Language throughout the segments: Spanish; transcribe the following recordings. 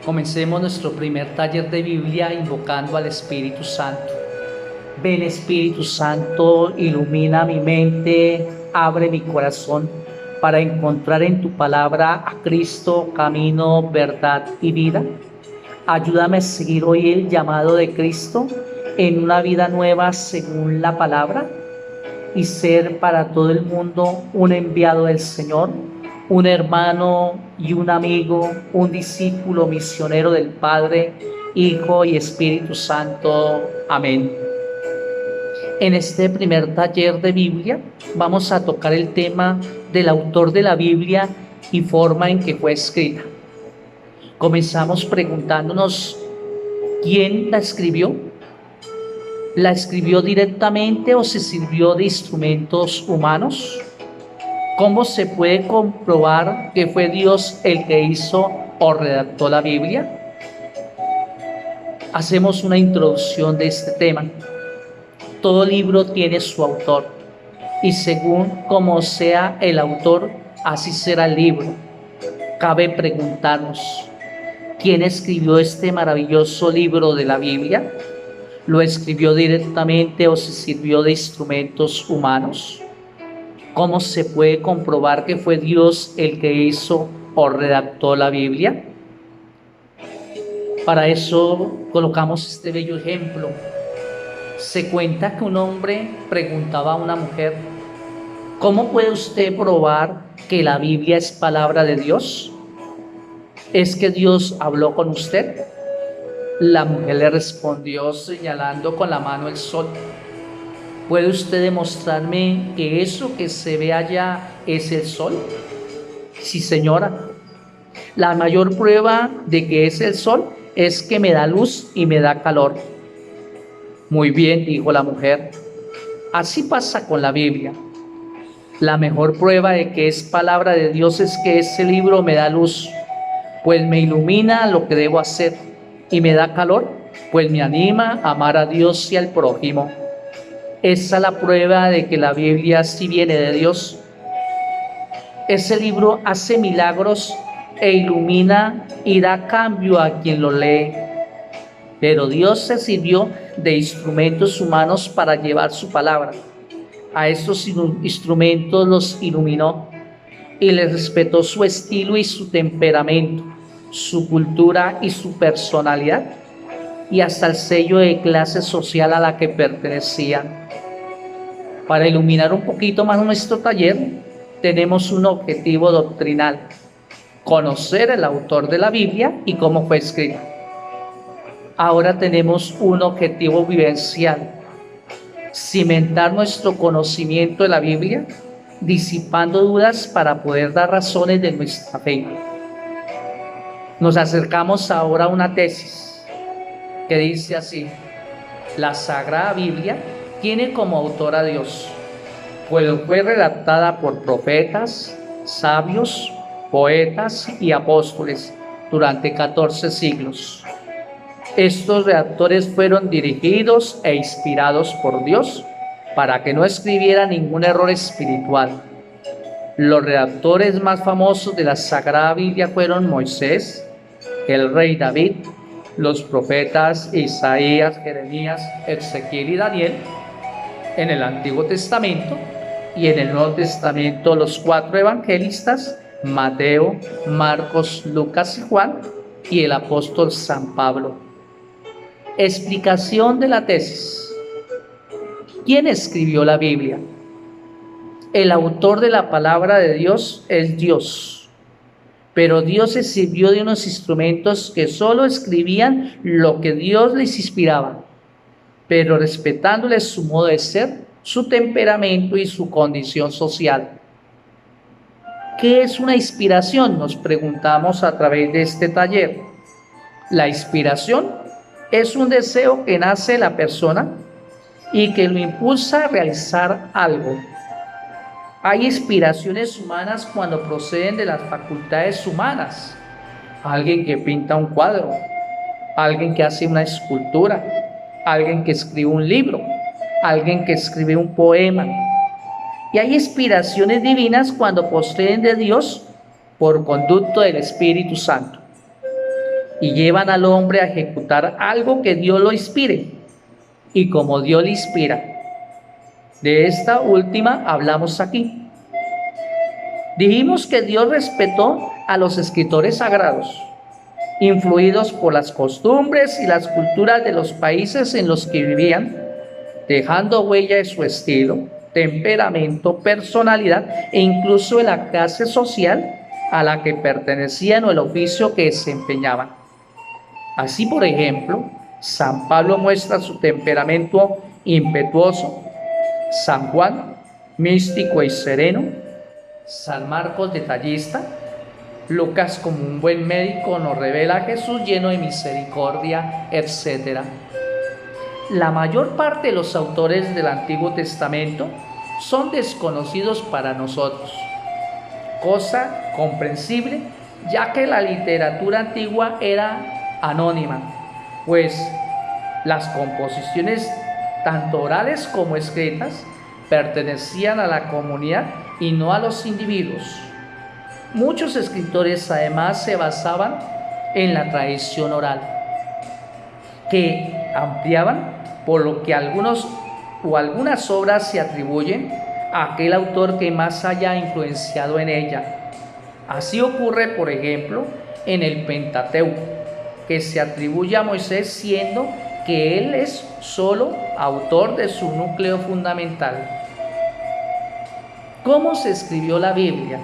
Comencemos nuestro primer taller de Biblia invocando al Espíritu Santo. Ven Espíritu Santo, ilumina mi mente, abre mi corazón para encontrar en tu palabra a Cristo, camino, verdad y vida. Ayúdame a seguir hoy el llamado de Cristo en una vida nueva según la palabra y ser para todo el mundo un enviado del Señor, un hermano y un amigo, un discípulo misionero del Padre, Hijo y Espíritu Santo. Amén. En este primer taller de Biblia vamos a tocar el tema del autor de la Biblia y forma en que fue escrita. Comenzamos preguntándonos, ¿quién la escribió? ¿La escribió directamente o se sirvió de instrumentos humanos? ¿Cómo se puede comprobar que fue Dios el que hizo o redactó la Biblia? Hacemos una introducción de este tema. Todo libro tiene su autor y según como sea el autor, así será el libro. Cabe preguntarnos, ¿quién escribió este maravilloso libro de la Biblia? ¿Lo escribió directamente o se sirvió de instrumentos humanos? ¿Cómo se puede comprobar que fue Dios el que hizo o redactó la Biblia? Para eso colocamos este bello ejemplo. Se cuenta que un hombre preguntaba a una mujer, ¿cómo puede usted probar que la Biblia es palabra de Dios? ¿Es que Dios habló con usted? La mujer le respondió señalando con la mano el sol. ¿Puede usted demostrarme que eso que se ve allá es el sol? Sí, señora. La mayor prueba de que es el sol es que me da luz y me da calor. Muy bien, dijo la mujer. Así pasa con la Biblia. La mejor prueba de que es palabra de Dios es que ese libro me da luz, pues me ilumina lo que debo hacer, y me da calor, pues me anima a amar a Dios y al prójimo. Esa es la prueba de que la Biblia sí viene de Dios. Ese libro hace milagros e ilumina y da cambio a quien lo lee. Pero Dios se sirvió de instrumentos humanos para llevar su palabra. A estos instrumentos los iluminó y les respetó su estilo y su temperamento, su cultura y su personalidad, y hasta el sello de clase social a la que pertenecían. Para iluminar un poquito más nuestro taller, tenemos un objetivo doctrinal: conocer el autor de la Biblia y cómo fue escrita. Ahora tenemos un objetivo vivencial: cimentar nuestro conocimiento de la Biblia, disipando dudas para poder dar razones de nuestra fe. Nos acercamos ahora a una tesis que dice así: la Sagrada Biblia tiene como autor a Dios, pues fue redactada por profetas, sabios, poetas y apóstoles durante 14 siglos. Estos redactores fueron dirigidos e inspirados por Dios para que no escribiera ningún error espiritual. Los redactores más famosos de la Sagrada Biblia fueron Moisés, el rey David, los profetas Isaías, Jeremías, Ezequiel y Daniel en el Antiguo Testamento, y en el Nuevo Testamento los 4 evangelistas, Mateo, Marcos, Lucas y Juan, y el apóstol San Pablo. Explicación de la tesis. ¿Quién escribió la Biblia? El autor de la palabra de Dios es Dios, pero Dios se sirvió de unos instrumentos que solo escribían lo que Dios les inspiraba, pero respetándoles su modo de ser, su temperamento y su condición social. ¿Qué es una inspiración? Nos preguntamos a través de este taller. La inspiración es un deseo que nace en la persona y que lo impulsa a realizar algo. Hay inspiraciones humanas cuando proceden de las facultades humanas. Alguien que pinta un cuadro, alguien que hace una escultura, alguien que escribe un libro, alguien que escribe un poema. Y hay inspiraciones divinas cuando proceden de Dios por conducto del Espíritu Santo. y llevan al hombre a ejecutar algo que Dios lo inspire. Y como Dios le inspira, de esta última hablamos aquí. Dijimos que Dios respetó a los escritores sagrados, influidos por las costumbres y las culturas de los países en los que vivían, dejando huella de su estilo, temperamento, personalidad e incluso de la clase social a la que pertenecían o el oficio que desempeñaban. Así, por ejemplo, San Pablo muestra su temperamento impetuoso, San Juan místico y sereno, San Marcos detallista, Lucas como un buen médico nos revela a Jesús lleno de misericordia, etc. La mayor parte de los autores del Antiguo Testamento son desconocidos para nosotros, cosa comprensible ya que la literatura antigua era anónima, pues las composiciones tanto orales como escritas pertenecían a la comunidad y no a los individuos. Muchos escritores además se basaban en la tradición oral, que ampliaban, por lo que algunas obras se atribuyen a aquel autor que más haya influenciado en ella. Así ocurre, por ejemplo, en el Pentateuco, que se atribuye a Moisés, siendo que él es solo autor de su núcleo fundamental. ¿Cómo se escribió la Biblia?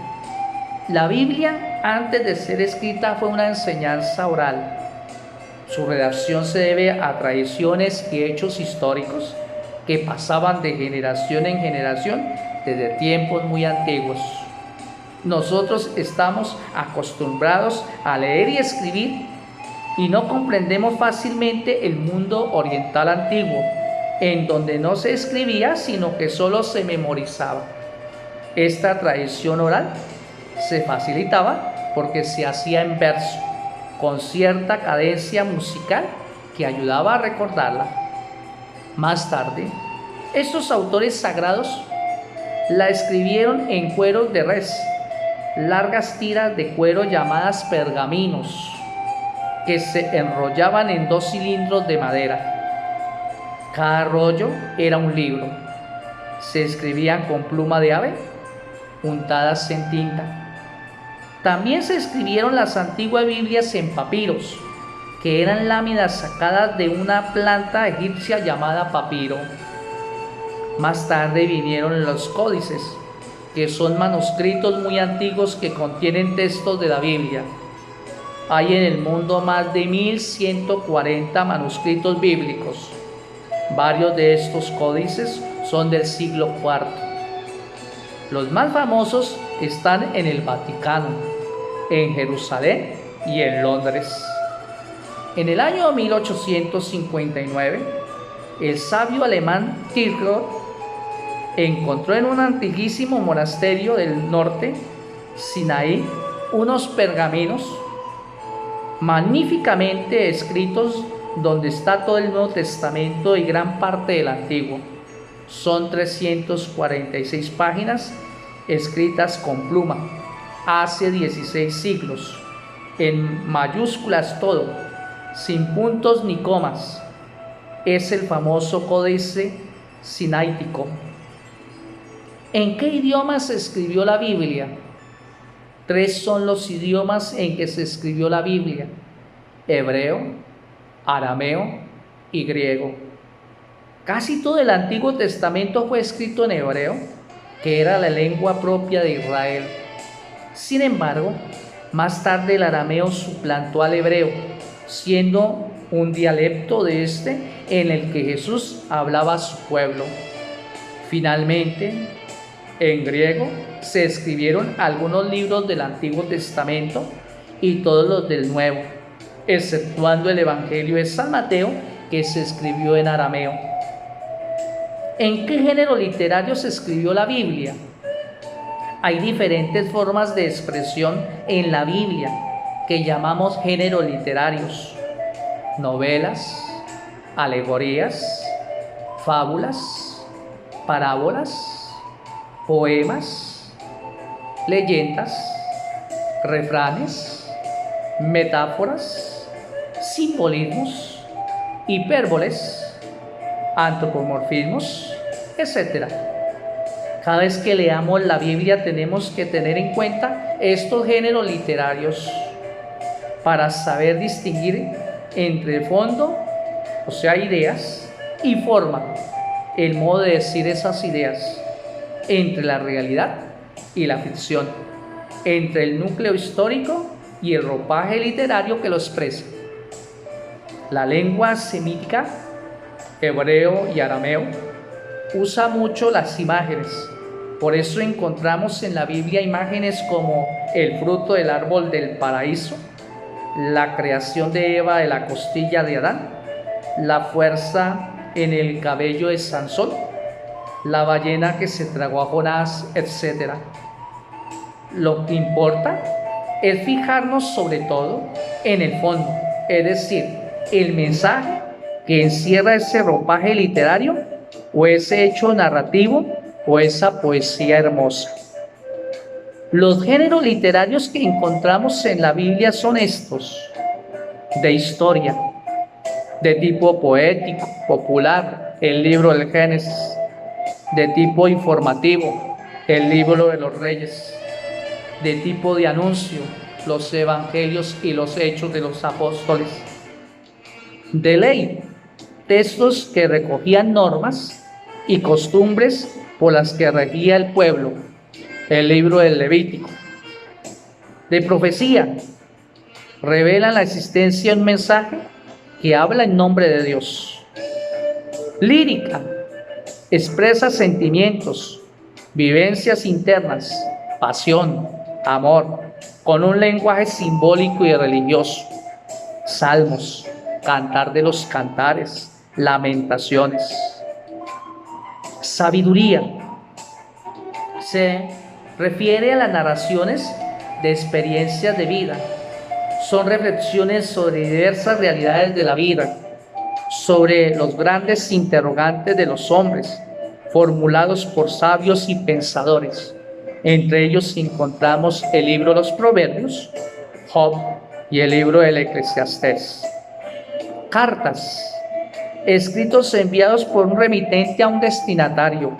La Biblia, antes de ser escrita, fue una enseñanza oral. Su redacción se debe a tradiciones y hechos históricos que pasaban de generación en generación desde tiempos muy antiguos. Nosotros estamos acostumbrados a leer y escribir y no comprendemos fácilmente el mundo oriental antiguo, en donde no se escribía sino que solo se memorizaba. Esta tradición oral se facilitaba porque se hacía en verso, con cierta cadencia musical que ayudaba a recordarla. Más tarde, estos autores sagrados la escribieron en cueros de res, largas tiras de cuero llamadas pergaminos, que se enrollaban en 2 cilindros de madera. Cada rollo era un libro. Se escribían con pluma de ave, untadas en tinta. También se escribieron las antiguas Biblias en papiros, que eran láminas sacadas de una planta egipcia llamada papiro. Más tarde vinieron los códices, que son manuscritos muy antiguos que contienen textos de la Biblia. Hay en el mundo más de 1140 manuscritos bíblicos. Varios de estos códices son del siglo IV. Los más famosos están en el Vaticano, en Jerusalén y en Londres. En el año 1859, el sabio alemán Kierkegaard encontró en un antiquísimo monasterio del norte, Sinaí, unos pergaminos magníficamente escritos donde está todo el Nuevo Testamento y gran parte del Antiguo. Son 346 páginas escritas con pluma, hace 16 siglos, en mayúsculas todo, sin puntos ni comas. Es el famoso Códice Sinaítico. ¿En qué idiomas se escribió la Biblia? 3 son los idiomas en que se escribió la Biblia: hebreo, arameo y griego. Casi todo el Antiguo Testamento fue escrito en hebreo, que era la lengua propia de Israel. Sin embargo, más tarde el arameo suplantó al hebreo, siendo un dialecto de este en el que Jesús hablaba a su pueblo. Finalmente, en griego se escribieron algunos libros del Antiguo Testamento y todos los del Nuevo, exceptuando el Evangelio de San Mateo, que se escribió en arameo. ¿En qué género literario se escribió la Biblia? Hay diferentes formas de expresión en la Biblia que llamamos géneros literarios: novelas, alegorías, fábulas, parábolas, poemas, leyendas, refranes, metáforas, simbolismos, hipérboles, antropomorfismos, etc. Cada vez que leamos la Biblia tenemos que tener en cuenta estos géneros literarios para saber distinguir entre el fondo, o sea, ideas, y forma, el modo de decir esas ideas, entre la realidad y la ficción, entre el núcleo histórico y el ropaje literario que lo expresa. La lengua semítica, hebreo y arameo, usa mucho las imágenes. Por eso encontramos en la Biblia imágenes como el fruto del árbol del paraíso, la creación de Eva de la costilla de Adán, la fuerza en el cabello de Sansón, la ballena que se tragó a Jonás, etc. Lo que importa es fijarnos sobre todo en el fondo, es decir, el mensaje que encierra ese ropaje literario o ese hecho narrativo o esa poesía hermosa. Los géneros literarios que encontramos en la Biblia son estos: de historia, de tipo poético, popular, el libro del Génesis; de tipo informativo, el libro de los Reyes; de tipo de anuncio, los evangelios y los hechos de los apóstoles; de ley, textos que recogían normas y costumbres por las que regía el pueblo, el libro del Levítico; de profecía, revela la existencia de un mensaje que habla en nombre de Dios; lírica, expresa sentimientos, vivencias internas, pasión, amor, con un lenguaje simbólico y religioso; salmos, cantar de los cantares, lamentaciones; sabiduría, se refiere a las narraciones de experiencias de vida. Son reflexiones sobre diversas realidades de la vida, sobre los grandes interrogantes de los hombres, formulados por sabios y pensadores. Entre ellos encontramos el libro de los Proverbios, Job y el libro del Eclesiastés. Cartas, escritos enviados por un remitente a un destinatario.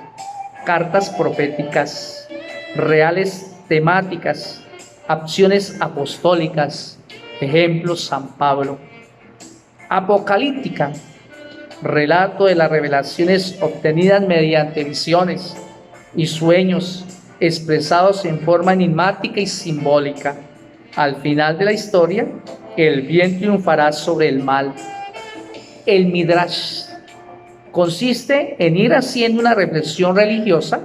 Cartas proféticas, reales temáticas, acciones apostólicas, ejemplo San Pablo. Apocalíptica, relato de las revelaciones obtenidas mediante visiones y sueños expresados en forma enigmática y simbólica. Al final de la historia, el bien triunfará sobre el mal. El Midrash consiste en ir haciendo una reflexión religiosa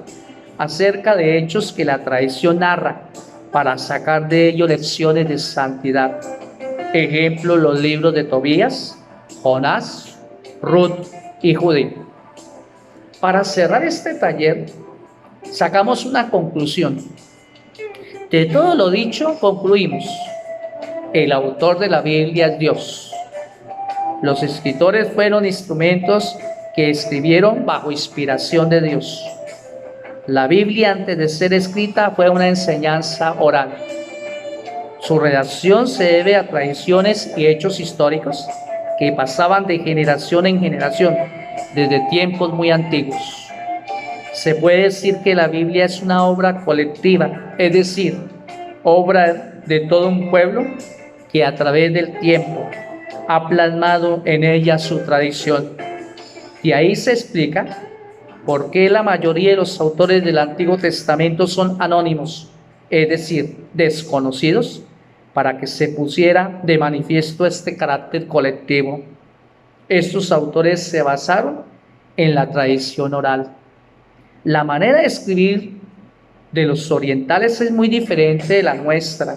acerca de hechos que la tradición narra para sacar de ello lecciones de santidad. Ejemplo, los libros de Tobías, Jonás, Ruth y Judith. Para cerrar este taller, sacamos una conclusión. De todo lo dicho, concluimos: el autor de la Biblia es Dios. Los escritores fueron instrumentos que escribieron bajo inspiración de Dios. La Biblia, antes de ser escrita, fue una enseñanza oral. Su redacción se debe a tradiciones y hechos históricos que pasaban de generación en generación, desde tiempos muy antiguos. Se puede decir que la Biblia es una obra colectiva, es decir, obra de todo un pueblo que a través del tiempo ha plasmado en ella su tradición. Y ahí se explica por qué la mayoría de los autores del Antiguo Testamento son anónimos, es decir, desconocidos, para que se pusiera de manifiesto este carácter colectivo. Estos autores se basaron en la tradición oral. La manera de escribir de los orientales es muy diferente de la nuestra,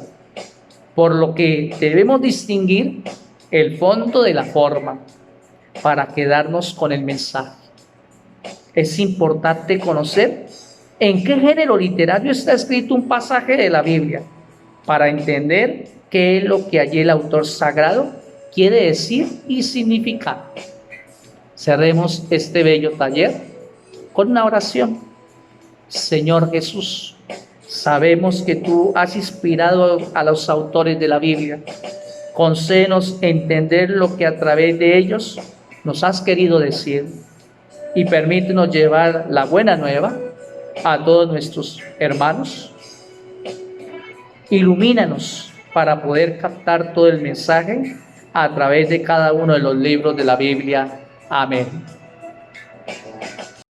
por lo que debemos distinguir el fondo de la forma para quedarnos con el mensaje. Es importante conocer en qué género literario está escrito un pasaje de la Biblia para entender qué es lo que allí el autor sagrado quiere decir y significar. Cerremos este bello taller con una oración. Señor Jesús, sabemos que tú has inspirado a los autores de la Biblia Concédenos entender lo que a través de ellos nos has querido decir y permítenos llevar la buena nueva a todos nuestros hermanos. Ilumínanos para poder captar todo el mensaje a través de cada uno de los libros de la Biblia. Amén.